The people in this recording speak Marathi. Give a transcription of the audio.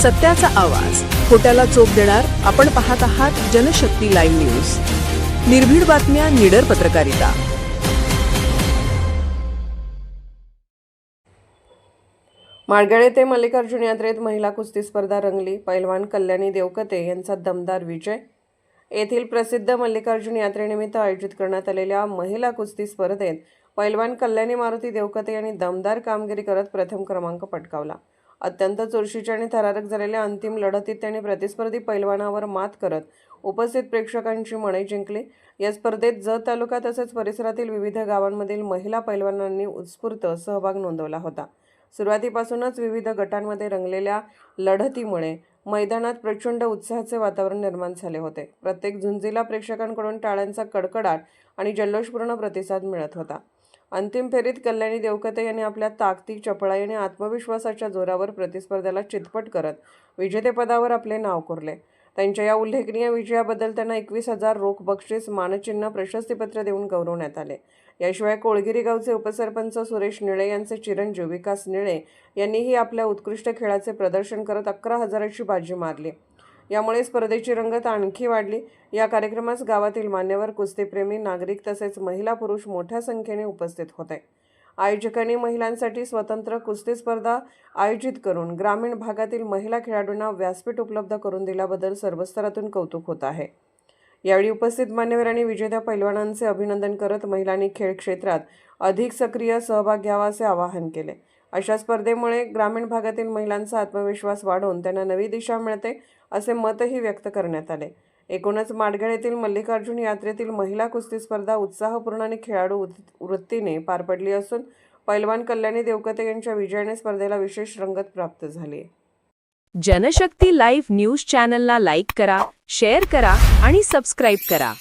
सत्याचा आवाज, खोट्याला चोप देणार. आपण पाहत आहात जनशक्ती लाईव्ह न्यूज. निर्भीड बातम्या, निडर पत्रकारिता. माळगळे ते मल्लिकार्जुन यात्रेत महिला कुस्ती स्पर्धा रंगली. पैलवान कल्याणी देवकते यांचा दमदार विजय. येथील प्रसिद्ध मल्लिकार्जुन यात्रेनिमित्त आयोजित करण्यात आलेल्या महिला कुस्ती स्पर्धेत पैलवान कल्याणी मारुती देवकते यांनी दमदार कामगिरी करत प्रथम क्रमांक पटकावला. अत्यंत चुरशीच्या आणि थरारक झालेल्या अंतिम लढतीत त्यांनी प्रतिस्पर्धी पैलवानावर मात करत उपस्थित प्रेक्षकांची मने जिंकली. या स्पर्धेत जत तालुका तसेच परिसरातील विविध गावांमधील महिला पैलवानांनी उत्स्फूर्त सहभाग नोंदवला होता. सुरुवातीपासूनच विविध गटांमध्ये रंगलेल्या लढतीमुळे मैदानात प्रचंड उत्साहाचे वातावरण निर्माण झाले होते. प्रत्येक झुंजीला प्रेक्षकांकडून टाळ्यांचा कडकडाट आणि जल्लोषपूर्ण प्रतिसाद मिळत होता. अंतिम फेरीत कल्याणी देवकते यांनी आपल्या ताकदी, चपळाई आणि आत्मविश्वासाच्या जोरावर प्रतिस्पर्ध्याला चितपट करत विजेतेपदावर आपले नाव कोरले. त्यांच्या या उल्लेखनीय विजयाबद्दल त्यांना 21,000 रोख बक्षीस, मानचिन्ह, प्रशस्तीपत्र देऊन गौरवण्यात आले. याशिवाय कोळगिरी गावचे उपसरपंच सुरेश निळे यांचे चिरंजीव विकास निळे यांनीही आपल्या उत्कृष्ट खेळाचे प्रदर्शन करत 11,000ची बाजी मारली. यामुळे स्पर्धेची रंगत आणखी वाढली. या कार्यक्रमास गावातील मान्यवर, कुस्तीप्रेमी, नागरिक तसेच महिला पुरुष मोठ्या संख्येने उपस्थित होते. आयोजकांनी महिलांसाठी स्वतंत्र कुस्ती स्पर्धा आयोजित करून ग्रामीण भागातील महिला खेळाडूंना व्यासपीठ उपलब्ध करून दिल्याबद्दल सर्व स्तरातून कौतुक होत आहे. यावेळी उपस्थित मान्यवरांनी विजेत्या पैलवानांचे अभिनंदन करत महिलांनी खेळ क्षेत्रात अधिक सक्रिय सहभाग घ्यावा असे आवाहन केले. अशा स्पर्धेमुळे ग्रामीण भागातील महिलांचा आत्मविश्वास वाढून त्यांना नवी दिशा मिळते असे मतही व्यक्त करण्यात आले. एकूणच माडगळ येथील मल्लिकार्जुन यात्रेतील महिला कुस्ती स्पर्धा उत्साहपूर्ण आणि खेळाडू वृत्तीने पार पडली असून पैलवान कल्याणी देवकते यांच्या विजयाने स्पर्धेला विशेष रंगत प्राप्त झाली. जनशक्ती लाईव्ह न्यूज चॅनलला लाईक करा, शेअर करा आणि सबस्क्राईब करा.